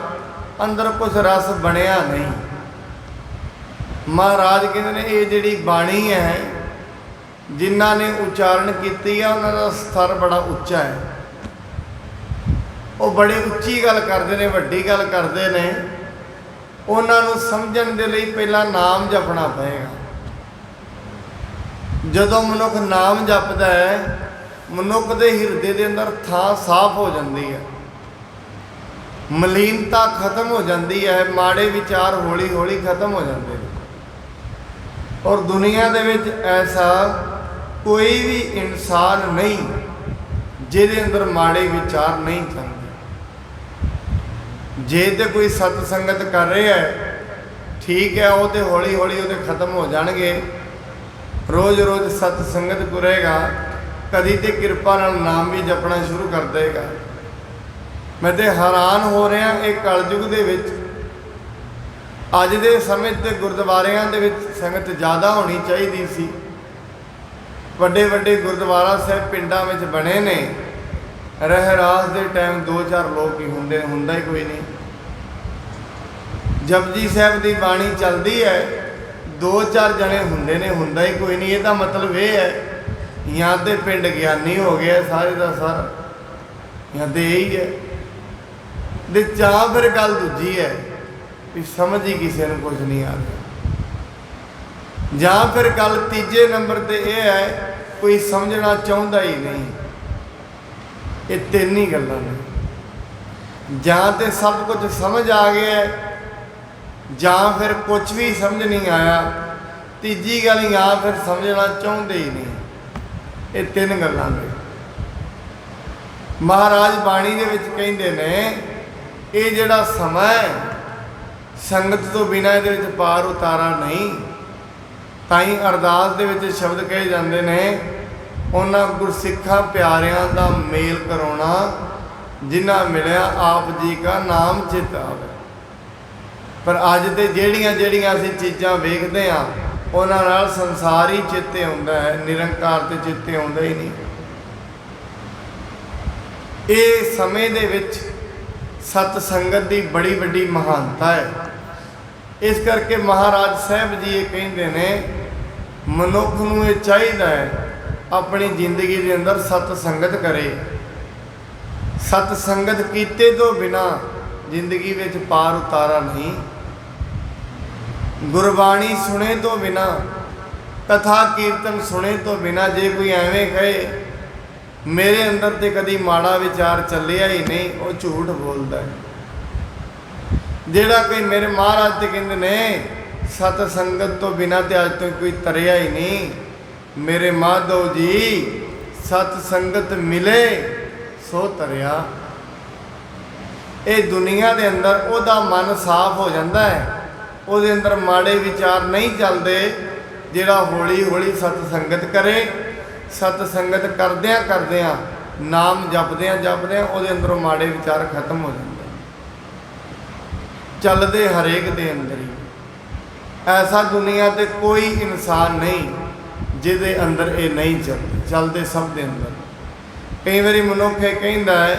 ਅੰਦਰ ਕੁਝ ਰਸ ਬਣਿਆ ਨਹੀਂ। ਮਹਾਰਾਜ ਕਹਿੰਦੇ ਨੇ ਇਹ ਜਿਹੜੀ ਬਾਣੀ ਹੈ, ਜਿਨ੍ਹਾਂ ਨੇ ਉਚਾਰਨ ਕੀਤੀ ਆ ਉਹਨਾਂ ਦਾ ਸਤਰ ਬੜਾ ਉੱਚਾ ਹੈ। ਉਹ ਬੜੀ ਉੱਚੀ ਗੱਲ ਕਰਦੇ ਨੇ, ਵੱਡੀ ਗੱਲ ਕਰਦੇ ਨੇ। ਉਹਨਾਂ ਨੂੰ ਸਮਝਣ ਦੇ ਲਈ ਪਹਿਲਾਂ ਨਾਮ ਜਪਣਾ ਪਏਗਾ। ਜਦੋਂ ਮਨੁੱਖ ਨਾਮ ਜਪਦਾ ਹੈ, ਮਨੁੱਖ ਦੇ ਹਿਰਦੇ ਦੇ ਅੰਦਰ ਥਾਂ ਸਾਫ਼ ਹੋ ਜਾਂਦੀ ਹੈ, ਮਲੀਨਤਾ ਖਤਮ ਹੋ ਜਾਂਦੀ ਹੈ, ਮਾੜੇ ਵਿਚਾਰ ਹੌਲੀ ਹੌਲੀ ਖਤਮ ਹੋ ਜਾਂਦੇ ਨੇ। ਔਰ ਦੁਨੀਆ ਦੇ ਵਿੱਚ ਐਸਾ ਕੋਈ ਵੀ ਇਨਸਾਨ ਨਹੀਂ ਜਿਹਦੇ ਅੰਦਰ ਮਾੜੇ ਵਿਚਾਰ ਨਹੀਂ ਚੱਲਦੇ। ਜੇ ਤੇ ਕੋਈ ਸਤ ਸੰਗਤ ਕਰ ਰਿਹਾ ਹੈ, ਠੀਕ ਹੈ, ਉਹ ਤੇ ਹੌਲੀ ਹੌਲੀ ਉਹਦੇ ਖਤਮ ਹੋ ਜਾਣਗੇ। ਰੋਜ਼ ਰੋਜ਼ ਸਤ ਸੰਗਤ ਕਰੇਗਾ, ਕਦੀ ਤੇ ਕਿਰਪਾ ਨਾਲ ਨਾਮ ਵੀ ਜਪਣਾ ਸ਼ੁਰੂ ਕਰ ਦੇਗਾ। ਮੈਂ ਤੇ ਹੈਰਾਨ ਹੋ ਰਿਹਾ, ਇਹ ਕਲਯੁਗ ਦੇ ਵਿੱਚ ਅੱਜ ਦੇ ਸਮੇਂ ਤੇ ਗੁਰਦੁਆਰਿਆਂ ਦੇ ਵਿੱਚ ਸੰਗਤ ਜ਼ਿਆਦਾ ਹੋਣੀ ਚਾਹੀਦੀ ਸੀ। ਵੱਡੇ ਵੱਡੇ ਗੁਰਦੁਆਰਾ ਸਾਹਿਬ ਪਿੰਡਾਂ ਵਿੱਚ ਬਣੇ ਨੇ, ਰਹਿਰਾਸ ਦੇ ਟਾਈਮ 2-4 ਲੋਕ ਹੀ ਹੁੰਦਾ ਹੀ ਕੋਈ ਨਹੀਂ। ਜਪਜੀ ਸਾਹਿਬ ਦੀ ਬਾਣੀ ਚੱਲਦੀ ਹੈ, 2-4 ਜਣੇ ਹੁੰਦੇ ਨੇ, ਹੁੰਦਾ ਹੀ ਕੋਈ ਨਹੀਂ। ਇਹਦਾ ਮਤਲਬ ਇਹ ਹੈ ਜਾਂ ਤੇ ਪਿੰਡ ਗਿਆਨੀ ਹੋ ਗਿਆ ਸਾਰੇ ਦਾ ਸਾਰਾ, ਜਾਂ ਤੇ ਇਹੀ ਹੈ। ਤੇ ਜਾਂ ਫਿਰ ਗੱਲ ਦੂਜੀ ਹੈ ਵੀ ਸਮਝ ਹੀ ਕਿਸੇ ਨੂੰ ਕੁਝ ਨਹੀਂ ਆ ਰਿਹਾ, ਜਾਂ ਫਿਰ ਗੱਲ ਤੀਜੇ ਨੰਬਰ ਤੇ ਇਹ ਹੈ ਕੋਈ ਸਮਝਣਾ ਚਾਹੁੰਦਾ ਹੀ ਨਹੀਂ। ਇਹ ਤਿੰਨ ਹੀ ਗੱਲਾਂ ਨੇ। ਜਾਂ ਤੇ ਸਭ ਕੁਝ ਸਮਝ ਆ ਗਿਆ, ਜਾਂ ਫਿਰ ਕੁਝ ਵੀ ਸਮਝ ਨਹੀਂ ਆਇਆ, ਤੀਜੀ ਗੱਲ ਜਾਂ ਫਿਰ ਸਮਝਣਾ ਚਾਹੁੰਦੇ ਹੀ ਨਹੀਂ। ਇਹ ਤਿੰਨ ਗੱਲਾਂ ਨੇ। ਮਹਾਰਾਜ ਬਾਣੀ ਦੇ ਵਿੱਚ ਕਹਿੰਦੇ ਨੇ, ਇਹ ਜਿਹੜਾ ਸਮਾਂ ਹੈ ਸੰਗਤ ਤੋਂ ਬਿਨਾਂ ਇਹਦੇ ਵਿੱਚ ਪਾਰ ਉਤਾਰਾ ਨਹੀਂ। ਤਾਂ ਹੀ ਅਰਦਾਸ ਦੇ ਵਿੱਚ ਸ਼ਬਦ ਕਹੇ ਜਾਂਦੇ ਨੇ, ਉਹਨਾਂ ਗੁਰਸਿੱਖਾਂ ਪਿਆਰਿਆਂ ਦਾ ਮੇਲ ਕਰਾਉਣਾ, ਜਿਨ੍ਹਾਂ ਮਿਲਿਆ ਆਪ ਜੀ ਕਾ ਨਾਮ ਚਿਤ ਆਵੇ। ਪਰ ਅੱਜ ਤੇ ਜਿਹੜੀਆਂ ਅਸੀਂ ਚੀਜ਼ਾਂ ਵੇਖਦੇ ਹਾਂ, ਉਹਨਾਂ ਨਾਲ ਸੰਸਾਰ ਹੀ ਚਿੱਤੇ ਆਉਂਦਾ ਹੈ, ਨਿਰੰਕਾਰ ਤੇ ਚਿੱਤੇ ਆਉਂਦਾ ਹੀ ਨਹੀਂ। ਇਹ ਸਮੇਂ ਦੇ ਵਿੱਚ ਸਤ ਸੰਗਤ ਦੀ ਬੜੀ ਵੱਡੀ ਮਹਾਨਤਾ ਹੈ। ਇਸ ਕਰਕੇ ਮਹਾਰਾਜ ਸਾਹਿਬ ਜੀ ਇਹ ਕਹਿੰਦੇ ਨੇ, ਮਨੁੱਖ ਨੂੰ ਇਹ ਚਾਹੀਦਾ ਹੈ ਆਪਣੀ ਜ਼ਿੰਦਗੀ ਦੇ ਅੰਦਰ ਸਤ ਸੰਗਤ ਕਰੇ। ਸਤ ਸੰਗਤ ਕੀਤੇ ਤੋਂ ਬਿਨਾਂ ਜ਼ਿੰਦਗੀ ਵਿੱਚ ਪਾਰ ਉਤਾਰਾ ਨਹੀਂ। ਗੁਰਬਾਣੀ ਸੁਣੇ ਤੋਂ ਬਿਨਾਂ, ਕਥਾ ਕੀਰਤਨ ਸੁਣੇ ਤੋਂ ਬਿਨਾਂ ਜੇ ਕੋਈ ਐਵੇਂ ਕਹੇ ਮੇਰੇ ਅੰਦਰ ਤੇ ਕਦੀ ਮਾੜਾ ਵਿਚਾਰ ਚੱਲਿਆ ਹੀ ਨਹੀਂ, ਉਹ ਝੂਠ ਬੋਲਦਾ ਹੈ। ਜਿਹੜਾ ਕੋਈ ਮੇਰੇ ਮਹਾਰਾਜ ਤੇ ਕਹਿੰਦੇ ਨੇ सत संगत तो बिना तो अज तो कोई तरिया ही नहीं। मेरे माधव जी सत संगत मिले सो तरिया। ये दुनिया के अंदर ओदा मन साफ हो जाता है, ਉਹਦੇ अंदर माड़े विचार नहीं चलते। ਜਿਹੜਾ हौली हौली सतसंगत करे, सतसंगत करद्या करद्या नाम जपद्या जपद्या ਉਹਦੇ अंदरों माड़े विचार खत्म हो जाते, चलते हरेक दे अंदर ही। ऐसा दुनिया ते कोई इंसान नहीं जिहदे अंदर ये नहीं चलते, चलते सब दे अंदर। कई बारी मनुख ये कहता है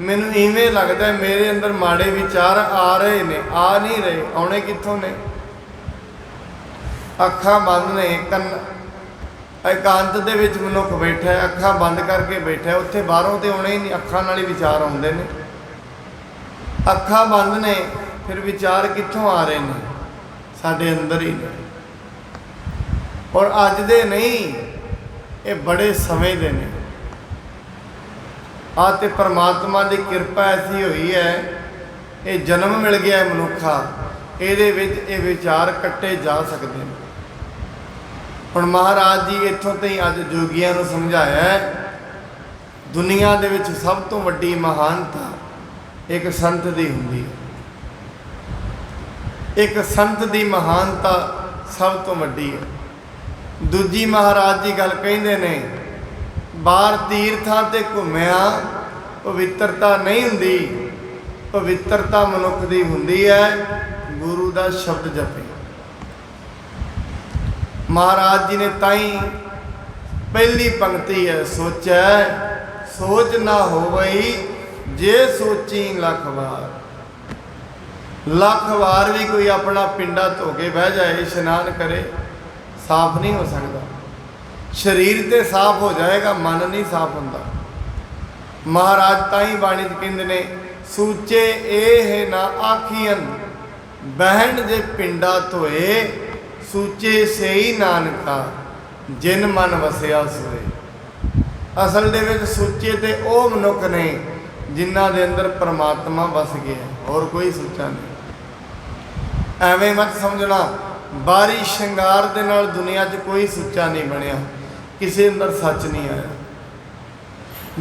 मैनू इवें लगता है मेरे अंदर माड़े विचार आ रहे ने, आ नहीं रहे, आने कित्थों ने? अखां बंद ने, कन एकांत दे विच मनुख बैठा है, अखां बंद करके बैठा है, उत्थे बाहरों तो आने ही नहीं, अखां नाल ही विचार आउंदे ने। अखां बंद ने फिर विचार कित्थों आ रहे ने? साडे अंदर ही ने। और अज दे नहीं, ये बड़े समय दे ने। आ ते परमात्मा की कृपा ऐसी हुई है, ये जन्म मिल गया है मनुखा, ये विचार कट्टे जा सकते हैं। हुण महाराज जी इत्थों तो ही अज जोगियां नूं समझाया है, दुनिया दे विच सब तो वड्डी महानता एक संत दी हुंदी है। एक संत दी महानता सब तो वड्डी है। दूजी महाराज जी गल कहिंदे ने, बाहर तीर्थां ते घुम्या पवित्रता नहीं हुंदी, पवित्रता मनुख दी हुंदी है गुरु दा शब्द जपे। महाराज जी ने ताई पहली पंक्ति है, सोचै सोच ना होवई जे सोची लख वार। लख वार भी कोई अपना पिंडा धो के बह जाए, इशनान करे, साफ नहीं हो सकता। शरीर तो साफ हो जाएगा, मन नहीं साफ होता। महाराज ताई बाणी कहते ने, सूचे ए है ना आखियन बहन जे पिंडा धोए, सूचे से ही नानका जिन मन वसिया सोए। असल दे विच सूचे ते ओ मनुख ने जिन्हां दे अंदर परमात्मा वस गया, और कोई सूचा नहीं। एवें मत समझना बारी श्रृंगार दे नाल दुनिया 'च कोई सुच्चा नहीं बनया, किसी अंदर सच नहीं आया।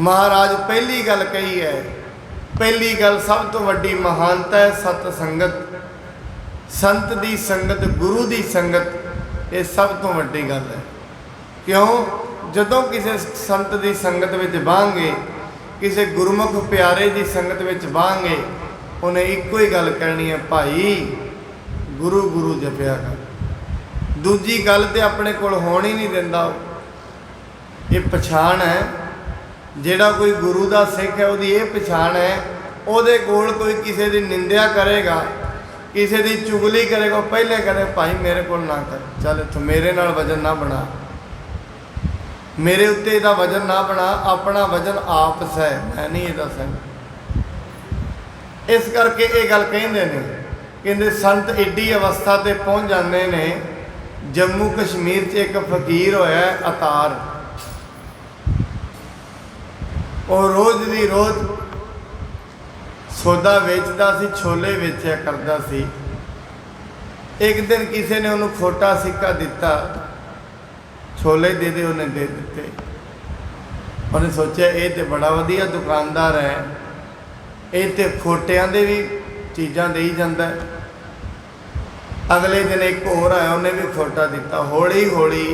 महाराज पहली गल कही है, पहली गल सब तो वड्डी महानता है सतसंगत। संत दी संगत, गुरु दी संगत, ये सब तो वड्डी गल है। क्यों? जदों किसी संत दी संगत विच बाहांगे, किसी गुरमुख प्यारे दी संगत विच बाहांगे, उन्हें इक्को ही गल कहनी है, भाई गुरु गुरु जपिया कर। दूजी गल तो अपने कोल होण ही नहीं दिंदा। ये पछाण है, जिहड़ा कोई गुरु का सिख है उसकी ये पछाण है, उहदे कोल कोई किसी की निंदा करेगा, किसी की चुगली करेगा, पहले कहे भाई मेरे को ना कर, चल इत्थों मेरे नाल वजन ना बना, मेरे उत्ते इहदा वजन ना बना, अपना वजन आप सह, मैं नहीं इहदा सह। इस करके ये गल कहिंदे ने, कहंदे संत एडी अवस्था ते पहुँच जाते ने। जम्मू कश्मीर च एक फकीर होया अतार, और रोज़ दी रोज़ सौदा वेचता सी, छोले वेचा करता सी। एक दिन किसी ने उन्होंने खोटा सिक्का दिता, छोले दे दे, उन्हें दे दिते। उन्हें सोचा ये तो बड़ा वधिया दुकानदार है, ये तो खोटियां दे भी चीज़ां दे ही जांदा है। अगले दिन एक होर आया, उन्हें भी खोटा दिता। हौली हौली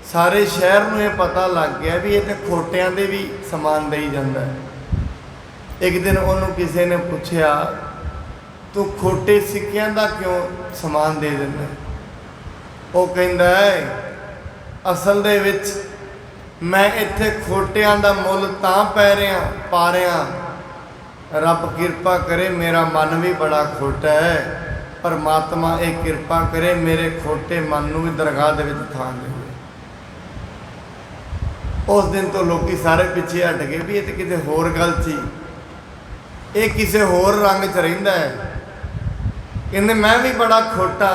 सारे शहर में यह पता लग गया भी ये तो खोटियां दे भी समान दे ही जाता है। एक दिन उन्होंने किसी ने पूछा, तू खोटे सिक्कियां दा क्यों समान दे देना? वो कहता है, असल दे विच मैं इत्थे खोटियां दा मुल तां पा रहा, रब किरपा करे मेरा मन भी बड़ा खोटा है, परमात्मा एक किरपा करे मेरे खोटे मन नूं भी दरगाह दे विच थां दे। उस दिन तो लोग सारे पिछे हट गए भी ये तो किसी होर गल थी, ये किसी होर रंग च रहिंदा है। कहंदे मैं भी बड़ा खोटा,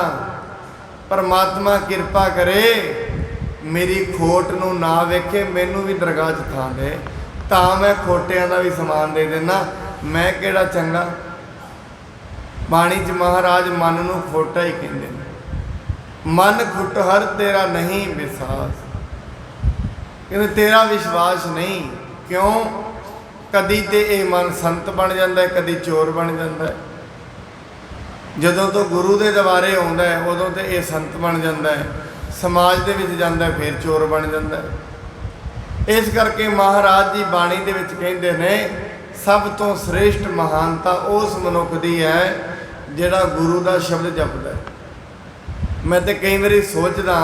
परमात्मा किरपा करे मेरी खोट नूं ना वेखे, मैनू भी दरगाह च थां दे, तां मैं खोटियां दा भी समान दे देना, मैं किहड़ा चंगा। बाणी च महाराज मन नूं खोटा ही कहंदे ने। मन खुटहर तेरा नहीं विश्वास, कहते तेरा विश्वास नहीं। क्यों? कदी तो ये मन संत बन जाता है, कदी चोर बन जाता है। जदों तो गुरु के दवारे आता है उदों तो ये संत बन जाता है, समाज के विच जाता है फिर चोर बन जाता है। इस करके महाराज जी बाणी दे विच कहते ने सब तो श्रेष्ठ महानता उस मनुख की है जिहड़ा गुरु का शब्द जपदा है। मैं तो कई बार सोचदा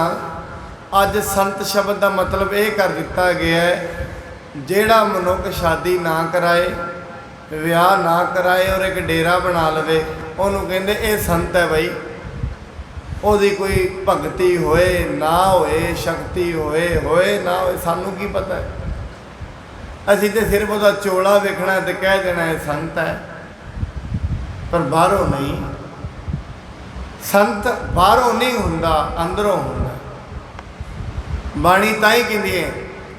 अज संत शब्द का मतलब ये कर दिता गया है जिहड़ा मनुख शादी ना कराए, विआह ना कराए और एक डेरा बना लवे, उन्होंने कहते ये संत है। बई ਉਹਦੀ कोई भगती होए ना होए, शक्ति होए ना होए, सानू की पता है। असी तो सिर्फ उसका चोला वेखना तो कह देना है संत है, पर बाहरों नहीं। संत बाहरों नहीं हुंदा, अंदरों हुंदा। बाणी ताई कहती है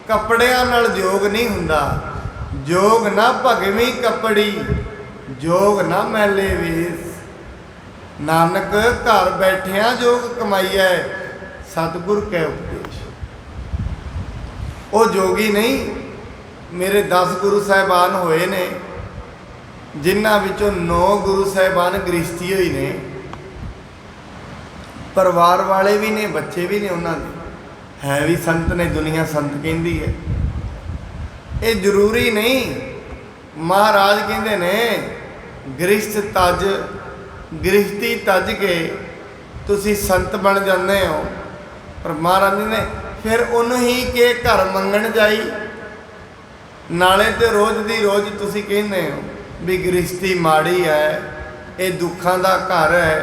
कपड़ियां नाल जोग नहीं हुंदा, जोग ना भगवी कपड़ी, जोग ना मैले वेस। नानक घर बैठिया जोग कमाईया सतगुर कै उपदेश। वो जोगी नहीं, मेरे 10 गुरु साहिबान होए ने, जिन्हां विचों 9 गुरु साहिबान गृहस्थी होई ने, परिवार वाले भी ने, बच्चे भी ने, उन्होंने है भी संत ने, दुनिया संत कहती है। ये जरूरी नहीं। महाराज कहते ने गृहस्थ तज, गृहस्थी तज के तुसी संत बन जाते हो। पर महाराज ने फिर उन्होंने ही के घर मंगण जाई, नाले तो रोज़ दी रोज़ तुसी कहते हो भी गृहस्थी माड़ी है, ये दुखों का घर है।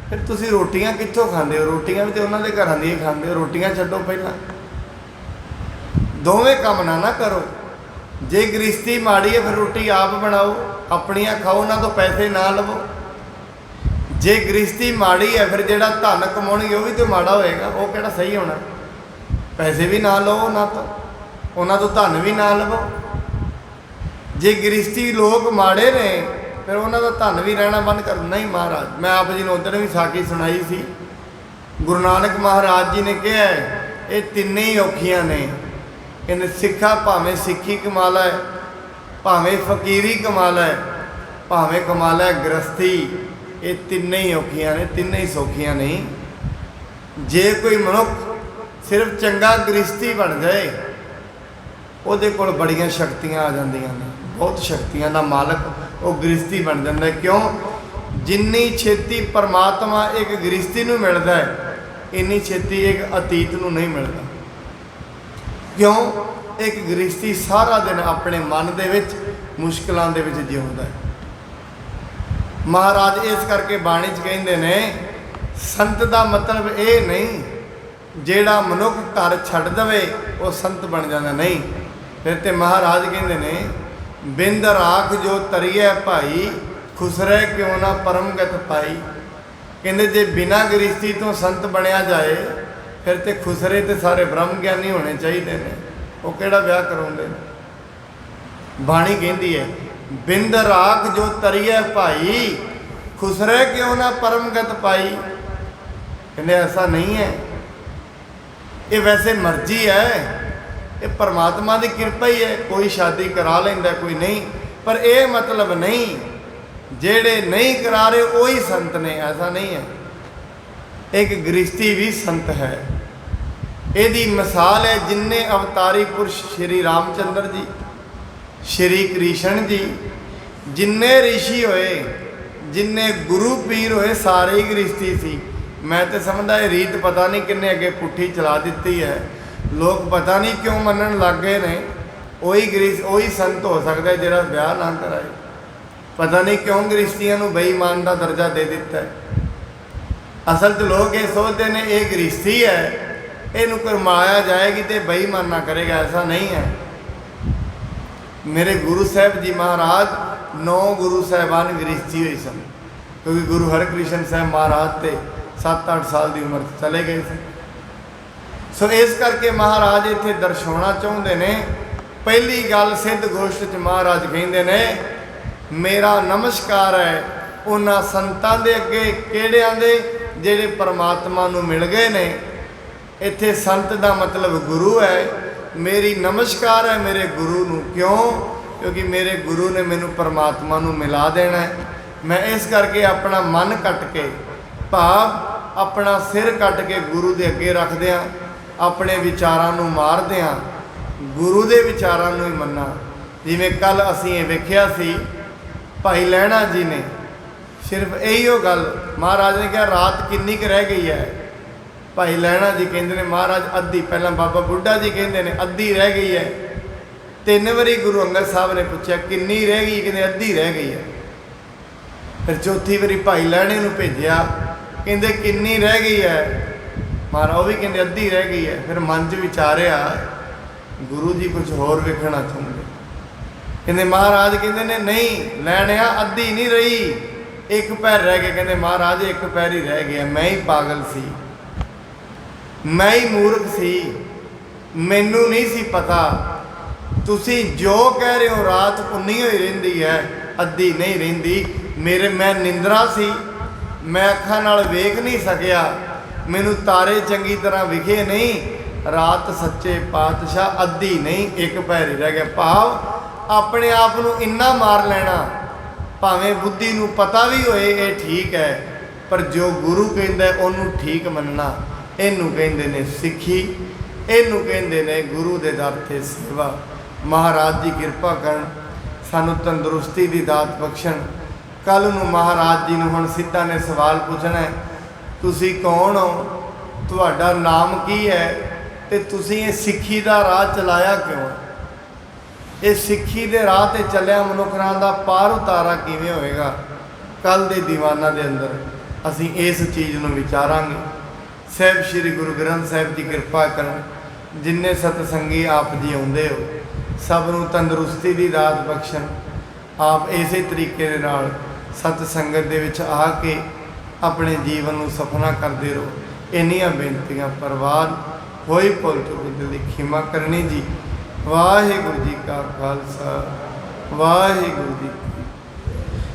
फिर तुसी रोटियां कित्थों खांदे हो? रोटियां भी तो उन्होंने घरां दी खांदे हो। रोटियां छड्डो पहला, दोवें काम ना करो। जे गृहस्थी माड़ी है फिर रोटी आप बनाओ, अपनियां खाओ, ना तो पैसे ना लवो। जे गृहस्थी माड़ी है फिर जिहड़ा धन कमाउणगे वो भी तो माड़ा होएगा, वो किहड़ा सही होना? पैसे भी ना लो, ना तो उन्हां तो धन भी ना लवो। जे गृहस्थी लोग माड़े ने फिर उन्हां दा धन भी रहना बंद कर। नहीं महाराज, मैं आप जी ने उधर भी साखी सुनाई सी। गुरु नानक महाराज जी ने कहा ये तिन्ने ही औखियां ने, कहते सिखा भावें सिक्खी कमा लै, भावें फकीरी कमा लै, भावें कमा लै गृहस्थी, ये तिन्ने ही औखियां ने, तिन्ने ही सौखियां नहीं। जे कोई मनुख सिर्फ चंगा गृहस्थी बन जाए ਉਹਦੇ ਕੋਲ बड़ियां शक्तियां आ जांदियां ने, बहुत शक्तियां का मालक वो गृहस्थी बन जाता है। क्यों? जिन्नी छेती परमात्मा एक गृहस्थी नूं मिलता है, इन्नी छेती एक अतीत नूं नहीं मिलता। क्यों? एक गृहस्थी सारा दिन अपने मन दे विच मुश्किलों दे विच जिउंदा है। महाराज इस करके बाणी च कहंदे ने संत का मतलब ये नहीं जेड़ा मनुख घर छड्ड दवे वो संत बन जाता, नहीं। फिर तो महाराज कहते ने बिंद राख जो तरीए भाई, खुसरे क्यों ना परमगत पाई। कहते जे बिना गृहस्थी तो संत बनया जाए फिर तो खुसरे तो सारे ब्रह्म ज्ञानी होने चाहिए ने, वो केड़ा ब्याह कराउंदे। बाणी कहती है बिंद राख जो तरीए भाई, खुसरे क्यों ना परमगत पाई। कहते ऐसा नहीं है, ये वैसे मर्जी है, ये परमात्मा की कृपा ही है। कोई शादी करा लेंदा, कोई नहीं, पर यह मतलब नहीं जेड़े नहीं करा रहे वही संत ने, ऐसा नहीं है। एक गृहस्थी भी संत है। यदी मिसाल है जिन्ने अवतारी पुरुष श्री रामचंद्र जी, श्री कृष्ण जी, जिन्ने ऋषि होए, जिन्ने गुरु पीर होए, सारे ही गृहस्थी सी। मैं तो समझदा ये रीत पता नहीं किन्ने अगे पुट्ठी चला दी है, लोग पता नहीं क्यों मनन लग गए ने। वही संत हो सकता है जिहड़ा ब्याह ना कराए। पता नहीं क्यों गृहस्थियों को बेईमान का दर्जा दे दिता है। असल तो लोग ये सोचते हैं ये गृहस्थी है, इनू करमाया जाएगी तो बेईमान ना करेगा, ऐसा नहीं है। मेरे गुरु साहब जी महाराज 9 गुरु साहिबान गृहस्थी हुई सन, क्योंकि गुरु हरकृष्ण साहब महाराज थे 7-8 साल की उम्र चले गए थे। सो इस करके महाराज इत्थे दर्शाना चाहते ने। पहली गल सिद्ध गोष्ठ च महाराज कहते ने मेरा नमस्कार है उन्हां संतां दे अगे, किहड़ियां दे? ਜਿਹੜੇ ਪਰਮਾਤਮਾ ਨੂੰ ਮਿਲ ਗਏ ਨੇ। ਇੱਥੇ ਸੰਤ ਦਾ ਮਤਲਬ ਗੁਰੂ ਹੈ। ਮੇਰੀ ਨਮਸਕਾਰ ਹੈ ਮੇਰੇ ਗੁਰੂ ਨੂੰ। ਕਿਉਂ? ਕਿਉਂਕਿ ਮੇਰੇ ਗੁਰੂ ਨੇ ਮੈਨੂੰ ਪਰਮਾਤਮਾ ਨੂੰ ਮਿਲਾ ਦੇਣਾ ਹੈ। ਮੈਂ ਇਸ ਕਰਕੇ ਆਪਣਾ ਮਨ ਕੱਟ ਕੇ, ਭਾਵ ਆਪਣਾ ਸਿਰ ਕੱਟ ਕੇ ਗੁਰੂ ਦੇ ਅੱਗੇ ਰੱਖ ਦਿਆਂ, ਆਪਣੇ ਵਿਚਾਰਾਂ ਨੂੰ ਮਾਰ ਦਿਆਂ, ਗੁਰੂ ਦੇ ਵਿਚਾਰਾਂ ਨੂੰ ਹੀ ਮੰਨਾਂ। ਜਿਵੇਂ ਕੱਲ ਅਸੀਂ ਇਹ ਵੇਖਿਆ ਸੀ, ਭਾਈ ਲਹਿਣਾ ਜੀ ਨੇ ਸਿਰਫ ਇਹੀਓ ਗੱਲ, ਮਹਾਰਾਜ ਨੇ ਕਿਹਾ ਰਾਤ ਕਿੰਨੀ ਕੁ ਰਹਿ ਗਈ ਹੈ। ਭਾਈ ਲਹਿਣਾ ਜੀ ਕਹਿੰਦੇ ਨੇ ਮਹਾਰਾਜ ਅੱਧੀ। ਪਹਿਲਾਂ ਬਾਬਾ ਬੁੱਢਾ ਜੀ ਕਹਿੰਦੇ ਨੇ ਅੱਧੀ ਰਹਿ ਗਈ ਹੈ। 3 ਵਾਰੀ ਗੁਰੂ ਅੰਗਦ ਸਾਹਿਬ ਨੇ ਪੁੱਛਿਆ ਕਿੰਨੀ ਰਹਿ ਗਈ, ਕਹਿੰਦੇ ਅੱਧੀ ਰਹਿ ਗਈ ਹੈ। ਫਿਰ ਚੌਥੀ ਵਾਰੀ ਭਾਈ ਲਹਿਣੇ ਨੂੰ ਭੇਜਿਆ, ਕਹਿੰਦੇ ਕਿੰਨੀ ਰਹਿ ਗਈ ਹੈ। ਮਹਾਰਾਜ ਉਹ ਵੀ ਕਹਿੰਦੇ ਅੱਧੀ ਰਹਿ ਗਈ ਹੈ। ਫਿਰ ਮਨ 'ਚ ਵਿਚਾਰਿਆ ਗੁਰੂ ਜੀ ਕੁਝ ਹੋਰ ਵੇਖਣਾ ਚਾਹੁੰਦੇ। ਕਹਿੰਦੇ ਮਹਾਰਾਜ ਕਹਿੰਦੇ ਨੇ ਨਹੀਂ ਲੈਣਿਆ ਅੱਧੀ ਨਹੀਂ ਰਹੀ, 1 ਪੈਰ ਰਹਿ ਗਿਆ। ਕਹਿੰਦੇ ਮਹਾਰਾਜ 1 ਪੈਰ ਹੀ ਰਹਿ ਗਿਆ। ਮੈਂ ਹੀ ਪਾਗਲ ਸੀ, ਮੈਂ ਹੀ ਮੂਰਖ ਸੀ, ਮੈਨੂੰ ਨਹੀਂ ਸੀ ਪਤਾ। ਤੁਸੀਂ ਜੋ ਕਹਿ ਰਹੇ ਹੋ ਰਾਤ ਉਨੀ ਹੋਈ ਰਹਿੰਦੀ ਹੈ, ਅੱਧੀ ਨਹੀਂ ਰਹਿੰਦੀ। ਮੈਂ ਨਿੰਦਰਾ ਸੀ, ਮੈਂ ਅੱਖਾਂ ਨਾਲ ਵੇਖ ਨਹੀਂ ਸਕਿਆ, ਮੈਨੂੰ ਤਾਰੇ ਚੰਗੀ ਤਰ੍ਹਾਂ ਵਿਖੇ ਨਹੀਂ। ਰਾਤ ਸੱਚੇ ਪਾਤਸ਼ਾਹ ਅੱਧੀ ਨਹੀਂ 1 ਪੈਰ ਹੀ ਰਹਿ ਗਿਆ। ਭਾਵ ਆਪਣੇ ਆਪ ਨੂੰ ਇੰਨਾ ਮਾਰ ਲੈਣਾ, ਭਾਵੇਂ ਬੁੱਧੀ ਨੂੰ ਪਤਾ ਵੀ ਹੋਏ ਇਹ ਠੀਕ ਹੈ, ਪਰ ਜੋ ਗੁਰੂ ਕਹਿੰਦਾ ਉਹਨੂੰ ਠੀਕ ਮੰਨਣਾ, ਇਹਨੂੰ ਕਹਿੰਦੇ ਨੇ ਸਿੱਖੀ, ਇਹਨੂੰ ਕਹਿੰਦੇ ਨੇ ਗੁਰੂ ਦੇ ਦਰ 'ਤੇ ਸੇਵਾ। ਮਹਾਰਾਜ ਜੀ ਕਿਰਪਾ ਕਰਨ, ਸਾਨੂੰ ਤੰਦਰੁਸਤੀ ਦੀ ਦਾਤ ਬਖਸ਼ਣ। ਕੱਲ੍ਹ ਨੂੰ ਮਹਾਰਾਜ ਜੀ ਨੂੰ ਹੁਣ ਸਿੱਧਾ ਨੇ ਸਵਾਲ ਪੁੱਛਣਾ ਹੈ, ਤੁਸੀਂ ਕੌਣ ਹੋ, ਤੁਹਾਡਾ ਨਾਮ ਕੀ ਹੈ, ਅਤੇ ਤੁਸੀਂ ਇਹ ਸਿੱਖੀ ਦਾ ਰਾਹ ਚਲਾਇਆ ਕਿਉਂ? ਇਹ ਸਿੱਖੀ ਦੇ ਰਾਹ 'ਤੇ ਚੱਲਿਆ ਮਨੁੱਖਾਂ ਦਾ ਪਾਰ ਉਤਾਰਾ ਕਿਵੇਂ ਹੋਏਗਾ? ਕੱਲ੍ਹ ਦੇ ਦੀਵਾਨਾਂ ਦੇ ਅੰਦਰ ਅਸੀਂ ਇਸ ਚੀਜ਼ ਨੂੰ ਵਿਚਾਰਾਂਗੇ। ਸਾਹਿਬ ਸ੍ਰੀ ਗੁਰੂ ਗ੍ਰੰਥ ਸਾਹਿਬ ਦੀ ਕਿਰਪਾ ਕਰਨ, ਜਿੰਨੇ ਸਤਸੰਗੀ ਆਪ ਜੀ ਆਉਂਦੇ ਹੋ ਸਭ ਨੂੰ ਤੰਦਰੁਸਤੀ ਦੀ ਦਾਤ ਬਖਸ਼ਣ। ਆਪ ਇਸੇ ਤਰੀਕੇ ਦੇ ਨਾਲ ਸਤ ਸੰਗਤ ਦੇ ਵਿੱਚ ਆ ਕੇ ਆਪਣੇ ਜੀਵਨ ਨੂੰ ਸਫਲਾ ਕਰਦੇ ਰਹੋ। ਇੰਨੀਆਂ ਬੇਨਤੀਆਂ, ਪ੍ਰਵਾਨ ਹੋਈ ਭੁੱਲ ਚੁੱਕ ਦਿਲ ਦੀ ਖਿਮਾ ਕਰਨੀ ਜੀ। ਵਾਹਿਗੁਰੂ ਜੀ ਕਾ ਖਾਲਸਾ, ਵਾਹਿਗੁਰੂ ਜੀ